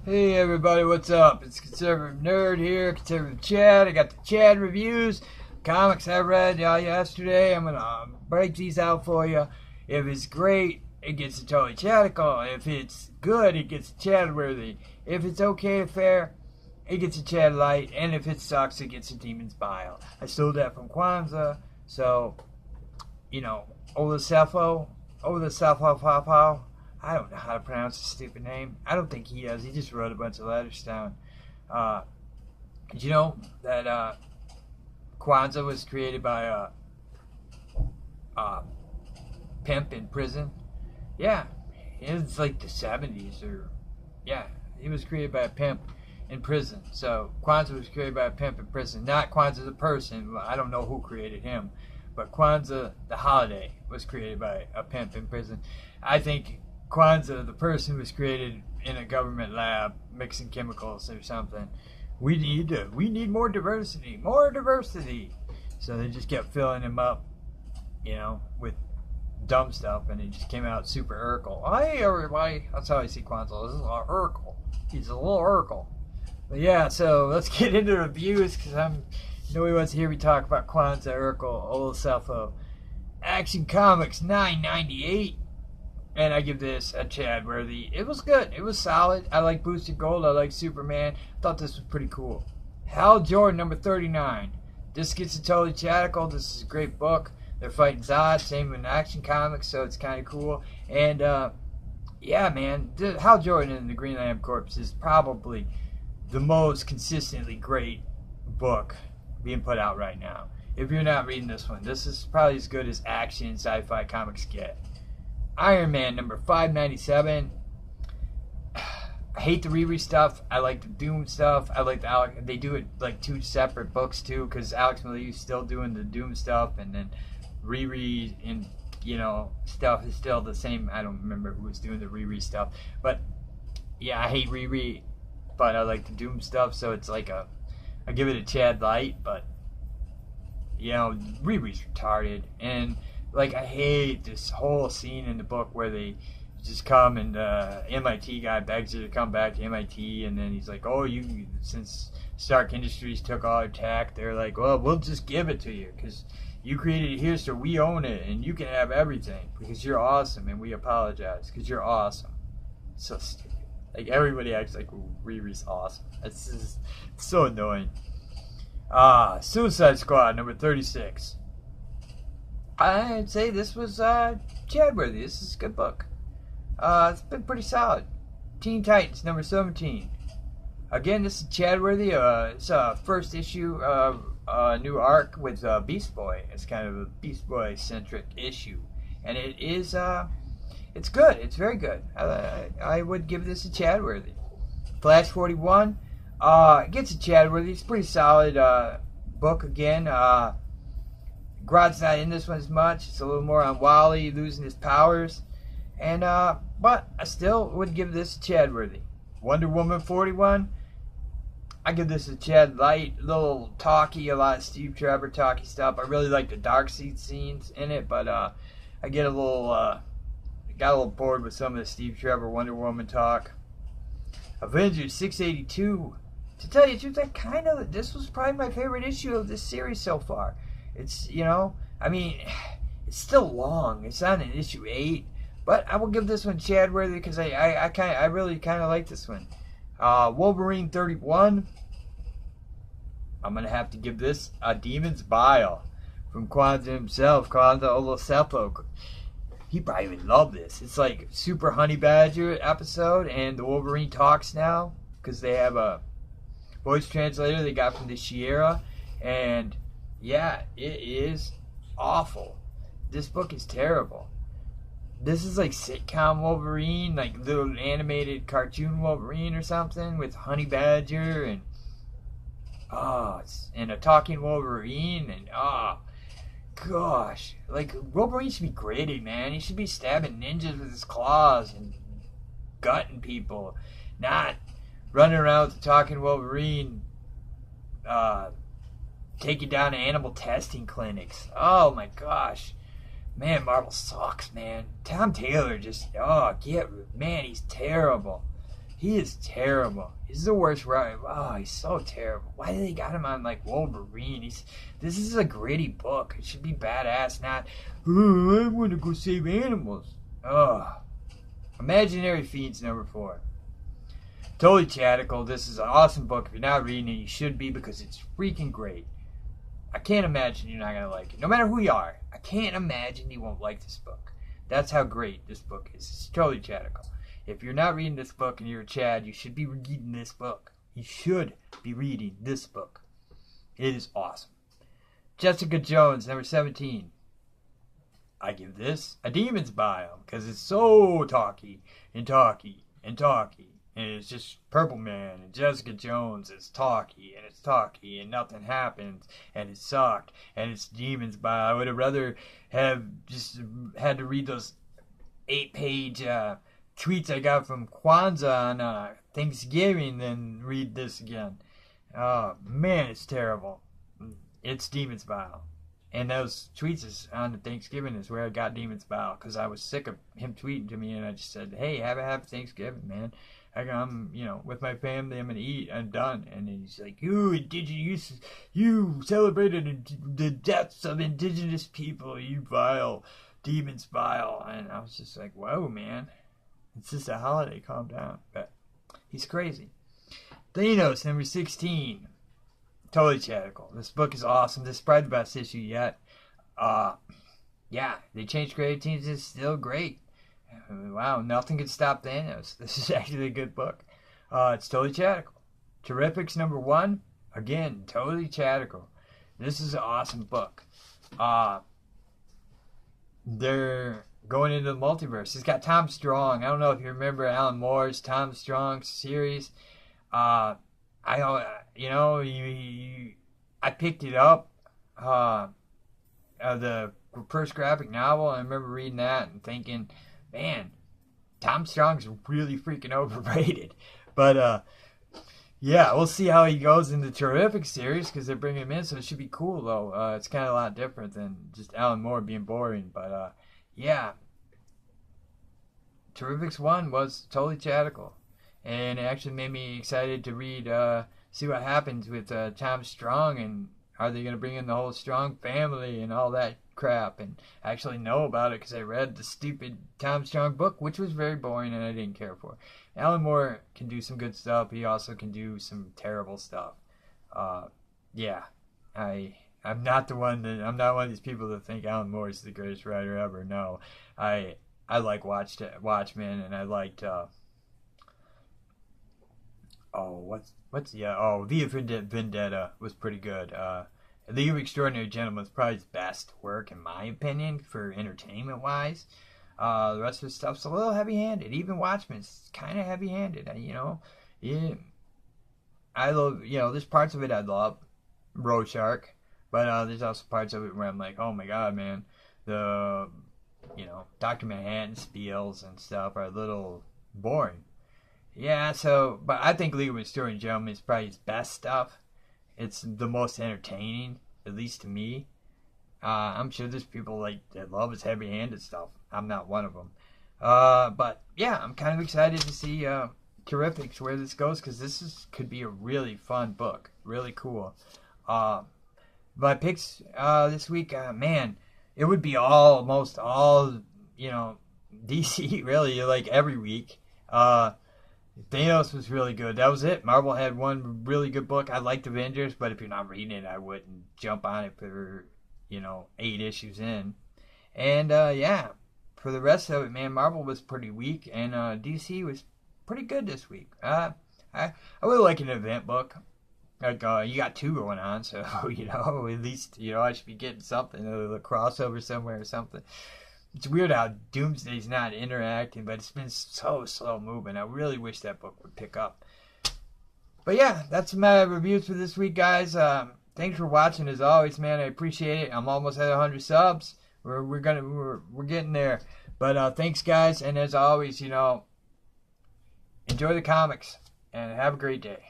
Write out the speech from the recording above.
Hey everybody, what's up? It's Conservative Nerd here, Conservative Chad. I got the Chad reviews, comics I read yesterday. I'm gonna break these out for you. If it's great, it gets a totally Chadical. If it's good, it gets a Chad worthy. If it's okay to fair, it gets a Chad light. And if it sucks, it gets a Demon's Bile. I stole that from Kwanzaa, so Olafo, I don't know how to pronounce his stupid name. I don't think he does. He just wrote a bunch of letters down. Did you know that Kwanzaa was created by a pimp in prison? Yeah, it's like the 70s he was created by a pimp in prison. So Kwanzaa was created by a pimp in prison. Not Kwanzaa the person. I don't know who created him. But Kwanzaa the holiday was created by a pimp in prison. I think Kwanzaa the person was created in a government lab mixing chemicals or something. We need more diversity. So they just kept filling him up, with dumb stuff, and he just came out super Urkel. Hey everybody, that's how I see Kwanzaa. This is a little Urkel. He's a little Urkel. But yeah, so let's get into reviews because nobody wants to hear me talk about Kwanzaa, Urkel, Olafo. Action Comics 998. And I give this a Chad worthy. It was good. It was solid. I like Boosted Gold. I like Superman. I thought this was pretty cool. Hal Jordan, number 39. This gets a totally Chadical. This is a great book. They're fighting Zod. Same in Action Comics, so it's kind of cool. And, yeah, man. Hal Jordan and the Green Lantern Corps is probably the most consistently great book being put out right now. If you're not reading this one, this is probably as good as action sci-fi comics get. Iron Man number 597. I hate the Riri stuff. I like the Doom stuff. I like they do it like two separate books too, because Alex Maleev's still doing the Doom stuff, and then Riri and stuff is still the same. I don't remember who was doing the Riri stuff, but yeah, I hate Riri, but I like the Doom stuff, so it's like I give it a Chad light, but Riri's retarded. And like, I hate this whole scene in the book where they just come and MIT guy begs her to come back to MIT, and then he's like, oh, since Stark Industries took all our tech, they're like, well, we'll just give it to you because you created it here, so we own it, and you can have everything because you're awesome, and we apologize because you're awesome. It's so stupid. Like, everybody acts like Riri's awesome. It's just so annoying. Suicide Squad number 36. I'd say this was Chad worthy. This is a good book. It's been pretty solid. Teen Titans number 17. Again, this is Chad worthy. It's a first issue of a new arc with Beast Boy. It's kind of a Beast Boy centric issue, and it is it's good. It's very good. I would give this a Chad worthy. Flash 41. It gets a Chad worthy. It's a pretty solid book again. Grodd's not in this one as much. It's a little more on Wally losing his powers. And but I still would give this a Chad worthy. Wonder Woman 41. I give this a Chad light, a little talky, a lot of Steve Trevor talky stuff. I really like the Darkseid scenes in it, but I get got a little bored with some of the Steve Trevor Wonder Woman talk. Avengers 682. To tell you the truth, this was probably my favorite issue of this series so far. It's, it's still long. It's on in issue 8. But I will give this one Chad worthy because I really kind of like this one. Wolverine 31. I'm going to have to give this a Demon's Bile from Kwanzaa himself, Kwanzaa Olafo. He probably would love this. It's like Super Honey Badger episode, and the Wolverine talks now because they have a voice translator they got from the Sierra, and yeah, it is awful. This book is terrible. This is like sitcom Wolverine, like little animated cartoon Wolverine or something with Honey Badger and a talking Wolverine, and gosh, like Wolverine should be gritty, man. He should be stabbing ninjas with his claws and gutting people, not running around with the talking Wolverine taking down animal testing clinics. Oh my gosh. Man, Marvel sucks, man. Tom Taylor just, he's terrible. He is terrible. He's the worst writer. Oh, he's so terrible. Why did they got him on like Wolverine? This is a gritty book. It should be badass, not, oh, I want to go save animals. Oh. Imaginary Fiends, number 4. Totally Chatical. This is an awesome book. If you're not reading it, you should be, because it's freaking great. I can't imagine you're not going to like it. No matter who you are, I can't imagine you won't like this book. That's how great this book is. It's Totally Chatical. If you're not reading this book and you're a Chad, you should be reading this book. You should be reading this book. It is awesome. Jessica Jones, number 17. I give this a Demon's Bile, because it's so talky and talky and talky. And it's just Purple Man and Jessica Jones is talky and it's talky and nothing happens and it sucked and it's Demon's Bile. I would have rather have just had to read those 8-page tweets I got from Kwanzaa on Thanksgiving than read this again. Oh man, it's terrible. It's Demon's Bile. And those tweets on Thanksgiving is where I got Demon's Bile, because I was sick of him tweeting to me, and I just said, hey, have a happy Thanksgiving, man. I'm, with my family, I'm going to eat, I'm done. And then he's like, you celebrated the deaths of indigenous people, you vile Demon's Bile. And I was just like, whoa, man. It's just a holiday, calm down. But he's crazy. Thanos, number 16. Totally Chatical. This book is awesome. This is probably the best issue yet. Yeah, they changed creative teams. It's still great. Wow, nothing can stop Thanos. This is actually a good book. It's Totally Chatical. Terrifics, number 1. Again, Totally Chatical. This is an awesome book. They're going into the multiverse. It's got Tom Strong. I don't know if you remember Alan Moore's Tom Strong series. I picked it up, the first graphic novel, and I remember reading that and thinking, man, Tom Strong's really freaking overrated. But, yeah, we'll see how he goes in the Terrific series, because they're bringing him in, so it should be cool, though. It's kind of a lot different than just Alan Moore being boring, but, yeah. Terrifics 1 was Totally Chatical. And it actually made me excited to read, see what happens with Tom Strong, and are they going to bring in the whole Strong family and all that crap, and actually know about it, because I read the stupid Tom Strong book, which was very boring and I didn't care for. Alan Moore can do some good stuff. He also can do some terrible stuff. Yeah, I'm not one of these people that think Alan Moore is the greatest writer ever. No, I like Watchmen, and I liked V for Vendetta was pretty good. League of Extraordinary Gentlemen was probably his best work, in my opinion, for entertainment-wise. The rest of the stuff's a little heavy-handed. Even Watchmen's kind of heavy-handed, Yeah, I love, there's parts of it I love. Rorschach. But there's also parts of it where I'm like, oh my god, man. The, Dr. Manhattan spiels and stuff are a little boring. Yeah, but I think League of Extraordinary Gentlemen is probably his best stuff. It's the most entertaining, at least to me. I'm sure there's people that love his heavy-handed stuff. I'm not one of them. But yeah, I'm kind of excited to see Terrifics where this goes, because could be a really fun book, really cool. My picks this week, man, it would be almost all DC really, like every week. Thanos was really good. That was it. Marvel had one really good book. I liked Avengers, but if you're not reading it, I wouldn't jump on it for, 8 issues in. And, yeah, for the rest of it, man, Marvel was pretty weak, and DC was pretty good this week. I would like an event book. Like, you got 2 going on, so, at least, I should be getting something, a crossover somewhere or something. It's weird how Doomsday's not interacting, but it's been so slow moving. I really wish that book would pick up. But yeah, that's my reviews for this week, guys. Thanks for watching, as always, man. I appreciate it. I'm almost at 100 subs. We're getting there. But thanks, guys, and as always, enjoy the comics and have a great day.